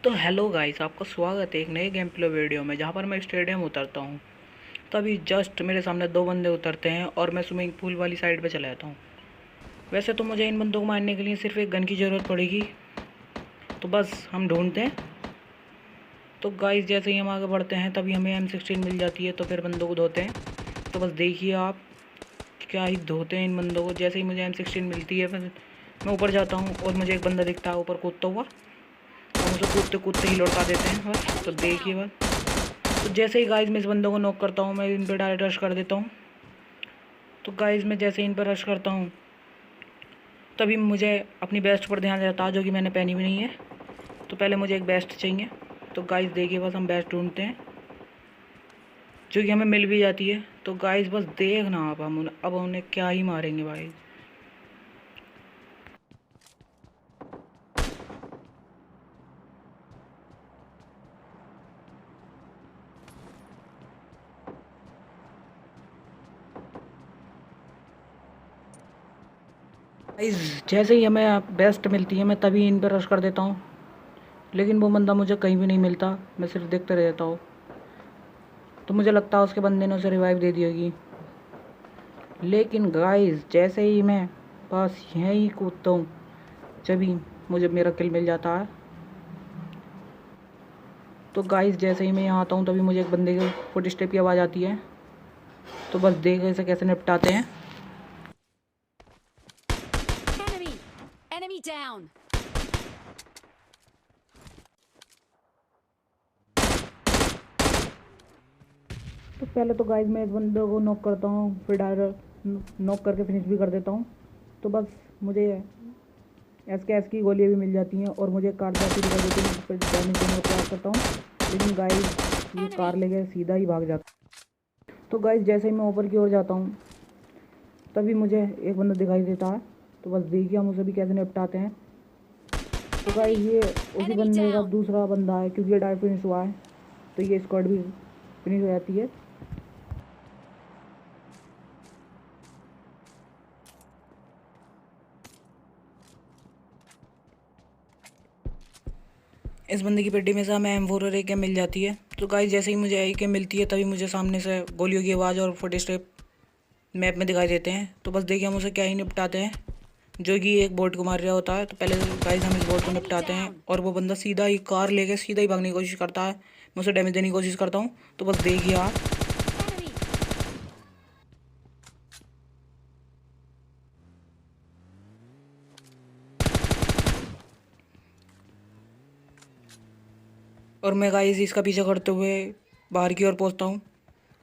तो hello guys, आपका स्वागत है एक नए गेम प्ले वीडियो में जहां पर मैं स्टेडियम उतरता हूं। तभी जस्ट मेरे सामने दो बंदे उतरते हैं और मैं स्विमिंग पूल वाली साइड पे चला जाता हूं। वैसे तो मुझे इन बंदों को मारने के लिए सिर्फ एक गन की ज़रूरत पड़ेगी, तो बस हम ढूंढते हैं। तो गाइस जैसे ही हम आगे बढ़ते हैं तभी हमें M16 मिल जाती है, तो फिर बंदों को धोते हैं। तो बस देखिए आप, क्या ही धोते हैं इन बंदों को। जैसे ही मुझे M16 मिलती है मैं ऊपर जाता हूँ और मुझे एक बंदा दिखता है ऊपर कूदता हुआ, हम उसे कूदते कूदते ही लौटा देते हैं बस। तो देखिए बस, तो जैसे ही गाइस मैं इस बंदों को नॉक करता हूँ, मैं इन पर डायरेक्ट रश कर देता हूँ। तो गाइस मैं जैसे इन पर रश करता हूँ तभी मुझे अपनी बेस्ट पर ध्यान जाता है, जो कि मैंने पहनी भी नहीं है। तो पहले मुझे एक बेस्ट चाहिए। तो गाइस देखिए बस, हम बेस्ट ढूंढते हैं जो कि हमें मिल भी जाती है। तो गाइस बस देखना आप, हम अब उन्हें क्या ही मारेंगे भाई। गाइस जैसे ही हमें बेस्ट मिलती है मैं तभी इन पर रश कर देता हूँ, लेकिन वो बंदा मुझे कहीं भी नहीं मिलता, मैं सिर्फ देखते रह जाता हूँ। तो मुझे लगता है उसके बंदे ने उसे रिवाइव दे दी होगी। लेकिन गाइस जैसे ही मैं बस यहीं कूदता हूँ तभी मुझे मेरा किल मिल जाता है। तो गाइस जैसे ही मैं यहाँ आता हूँ तभी मुझे एक बंदे के फुट स्टेप की आवाज़ आती है। तो बस देख इसे कैसे निपटाते हैं। Enemy! Enemy down! तो पहले तो गाइस मैं इस बंदे को नॉक करता हूँ, फिर डायरेक्ट नॉक करके फिनिश भी कर देता हूँ। तो बस मुझे एस की गोलियाँ भी मिल जाती हैं और मुझे कार जाती दिखाई देती है, फिर डैमेज देने का प्रयास करता हूँ। लेकिन गाइस ये कार Enemy! लेके सीधा ही भाग जाता है। तो गाइस जैसे ही मैं ऊपर की ओर जाता हूँ तभी मुझे एक बंदा दिखाई देता है। तो बस देखिए हम उसे भी कैसे निपटाते हैं। तो गाइस Enemy! ये उसी Enemy बंदे का down! दूसरा बंदा है, क्योंकि ये डायरेक्ट फिनिश हुआ है तो ये स्क्वाड भी फिनिश हो जाती है। इस बंदे की पेटी में से हमें M4 और AK मिल जाती है। तो गाइस जैसे ही मुझे AK मिलती है तभी मुझे सामने से गोलियों की आवाज़ और फुट स्टेप मैप में दिखाई देते हैं। तो बस देखिए हम उसे क्या ही निपटाते हैं, जो कि एक बोट को मार रहा होता है। तो पहले गाइस हम इस बोट को Enemy निपटाते हैं down! और वो बंदा सीधा ही कार लेके सीधा ही भागने की कोशिश करता है। मैं उसे डैमेज देने की कोशिश करता हूँ। तो बस देखिए आप, Enemy! और मैं गाइस इसका पीछा करते हुए बाहर की ओर पहुँचता हूँ,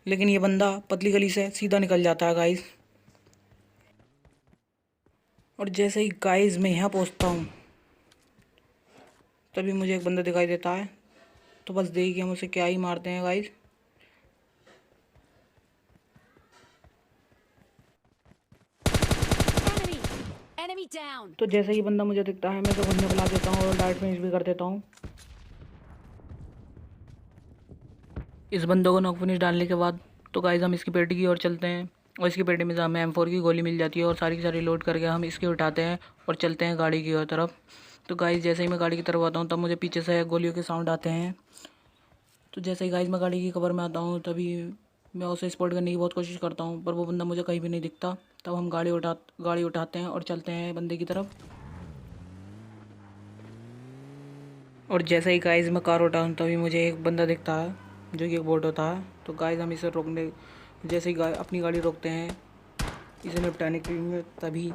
लेकिन ये बंदा पतली गली से सीधा निकल जाता है गाइस। और जैसे ही गाइस मैं यहाँ पहुँचता हूँ तभी मुझे एक बंदा दिखाई देता है। तो बस देखिए हम उसे क्या ही मारते हैं गाइस। Enemy! Enemy down! तो जैसे ही बंदा मुझे दिखता है मैं उसे खुद में बुला देता हूँ और डायरेक्ट फिनिश भी कर देता हूँ। इस बंदों को नॉक फिनिश डालने के बाद तो गाइस हम इसकी पेटी की ओर चलते हैं और इसकी पेटी में से हमें M4 की गोली मिल जाती है और सारी की सारी लोड करके हम इसकी उठाते हैं और चलते हैं गाड़ी की ओर तरफ। तो गाइस जैसे ही मैं गाड़ी की तरफ आता हूँ तब मुझे पीछे से गोलियों के साउंड आते हैं। तो जैसे ही गाइस मैं गाड़ी की कवर में आता हूँ तभी मैं उसे स्पॉट करने की बहुत कोशिश करता हूँ, पर वो बंदा मुझे कहीं भी नहीं दिखता। तब हम गाड़ी उठाते हैं और चलते हैं बंदे की तरफ। और जैसे ही गाइस मैं कार उठाऊँ तभी मुझे एक बंदा दिखता है, जो कि एक बोट होता है। तो गाइस हम इसे रोकने, जैसे ही अपनी गाड़ी रोकते हैं इसे निपटाने के लिए, तभी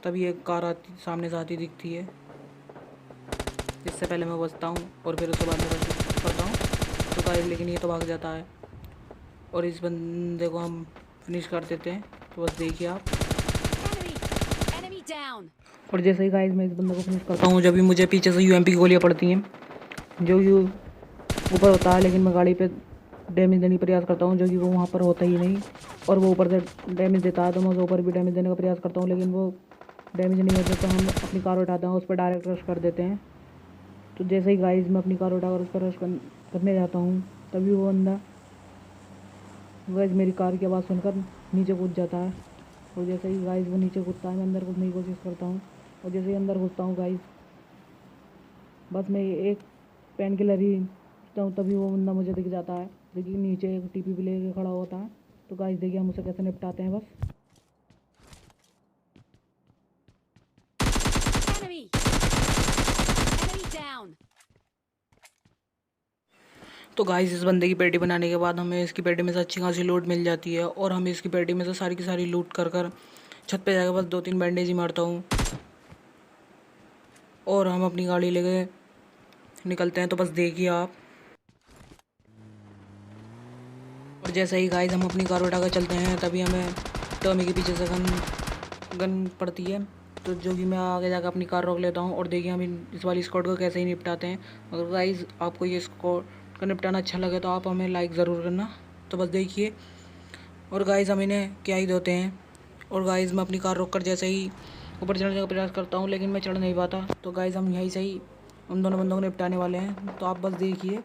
तभी एक कार आती सामने से आती दिखती है। इससे पहले मैं बचता हूँ और फिर उसके बाद में रश करता हूँ। तो गाइस लेकिन ये तो भाग जाता है और इस बंदे को हम फिनिश कर देते हैं। तो बस देखिए आप, Enemy! Enemy down! और जैसे ही गाइस मैं इस बंदे को फिनिश करता हूँ जब भी मुझे पीछे से UMP की गोलियाँ पड़ती हैं, जो कि ऊपर होता है, लेकिन मैं गाड़ी पे डैमेज देने का प्रयास करता हूँ, जो कि वो वहाँ पर होता ही नहीं। और वो ऊपर से डैमेज देता है तो मैं उसे ऊपर भी डैमेज देने का प्रयास करता हूँ, लेकिन वो डैमेज नहीं होता। तो हम अपनी कार उठाते हैं, उस पर डायरेक्ट रश कर देते हैं। तो जैसे ही गाइस मैं अपनी कार उठाकर उस पर रश करने जाता हूँ तभी वो बंदा गाइस मेरी कार की आवाज़ सुनकर नीचे कूद जाता है। और जैसे ही गाइस वो नीचे कूदता है मैं अंदर कूदने की कोशिश करता हूँ, और जैसे ही अंदर घुसता हूँ गाइस बस मैं एक पेन किलर ही हूँ तभी वो बंदा मुझे दिख जाता है। देखिए नीचे एक टीपी भी लेके खड़ा होता है। तो गाइस देखिए हम उसे कैसे निपटाते हैं बस। Enemy! Enemy down! तो गाइस इस बंदे की पेटी बनाने के बाद हमें इसकी पेटी में से अच्छी खासी लूट मिल जाती है और हमें इसकी पेटी में से सारी की सारी लूट कर कर छत पे जाकर बस 2-3 बैंडेज ही मारता हूँ और हम अपनी गाड़ी लेके निकलते हैं। तो बस देखिए आप। और जैसे ही गाइस हम अपनी कार उठाकर चलते हैं तभी हमें टॉमी के पीछे से गन पड़ती है। तो जो कि मैं आगे जाकर अपनी कार रोक लेता हूँ और देखिए हम इस वाली स्क्वाड को कैसे ही निपटाते हैं। अगर गाइस आपको ये स्क्वाड का निपटाना अच्छा लगे तो आप हमें लाइक ज़रूर करना। तो बस देखिए। और गाइस हम इन्हें क्या ही देते हैं। और गाइस मैं अपनी कार रोक कर जैसे ही ऊपर चढ़ने का प्रयास करता हूँ लेकिन मैं चढ़ नहीं पाता। तो गाइस हम यहीं से ही उन दोनों बंदों को निपटाने वाले हैं। तो आप बस देखिए।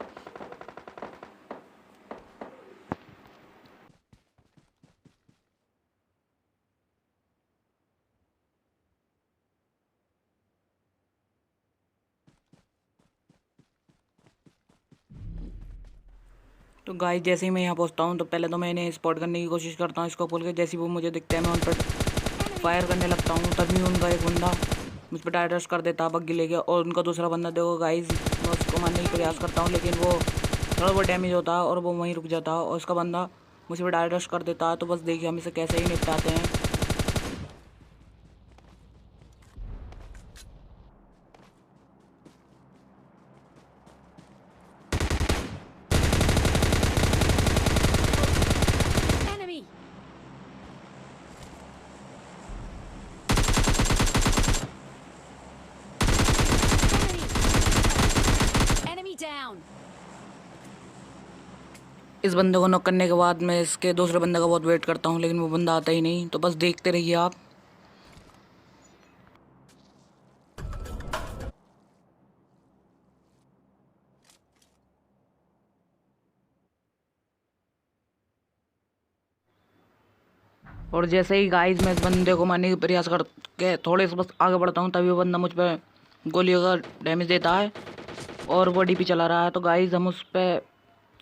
तो गाइस जैसे ही मैं यहाँ पहुँचता हूँ तो पहले तो मैं इन्हें स्पॉट करने की कोशिश करता हूँ इसको खोल के। जैसे ही वो मुझे दिखता है मैं उन पर फायर करने लगता हूँ। तभी उनका एक बंदा मुझ पर टायर रश कर देता है बग्गी लेके और उनका दूसरा बंदा देखो गाइस मैं उसको मारने की प्रयास करता हूँ लेकिन वो थोड़ा बहुत डैमेज होता है और वो वहीं रुक जाता है और उसका बंदा मुझ पर टायर रश कर देता है। तो बस देखिए हम इसे कैसे ही निपटाते हैं। Enemy! Enemy down! इस बंदे को नॉक करने के बाद मैं इसके दूसरे बंदे का बहुत वेट करता हूँ लेकिन वो बंदा आता ही नहीं। तो बस देखते रहिए आप। और जैसे ही गाइस मैं इस बंदे को मारने का प्रयास करके थोड़े से बस आगे बढ़ता हूँ तभी वो बंदा मुझ पर गोलियों का डैमेज देता है और वो डीपी चला रहा है। तो गाइस हम उस पर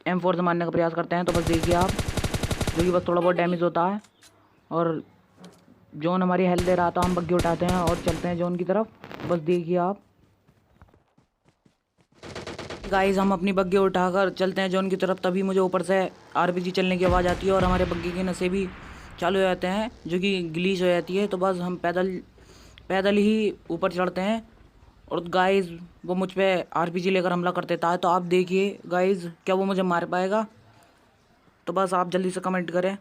M4 से मारने का प्रयास करते हैं। तो बस देखिए आप। जो कि बस थोड़ा बहुत डैमेज होता है और जोन हमारी हेल्थ दे रहा था। हम बग्गी उठाते हैं और चलते हैं जोन की तरफ। बस देखिए आप। गाइस हम अपनी बग्गी उठाकर चलते हैं जोन की तरफ तभी मुझे ऊपर से RPG चलने की आवाज़ आती है और हमारे बग्गी के नशे भी चालू हो जाते हैं जो कि ग्लीच हो जाती है। तो बस हम पैदल पैदल ही ऊपर चढ़ते हैं और गाइस वो मुझ पे RPG लेकर हमला कर देता है। तो आप देखिए गाइस क्या वो मुझे मार पाएगा। तो बस आप जल्दी से कमेंट करें।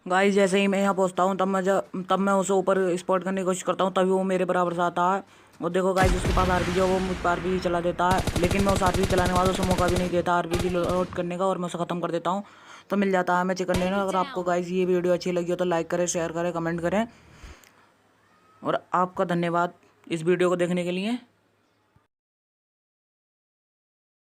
गाइस जैसे ही मैं यहाँ पहुँचता हूँ तब मैं उसे ऊपर स्पॉट करने की कोशिश करता हूँ तभी वो मेरे बराबर से आता है। और देखो गाइस उसके पास RPG है वो मुझ पर RPG चला देता है लेकिन मैं उस RPG चलाने वाले उसे मौका भी नहीं देता RPG लोड करने का और मैं उसे ख़त्म कर देता हूँ। तो मिल जाता है हमें चिकन डिनर। अगर आपको गाइस ये वीडियो अच्छी लगी हो तो लाइक करें, शेयर करें, कमेंट करें और आपका धन्यवाद इस वीडियो को देखने के लिए।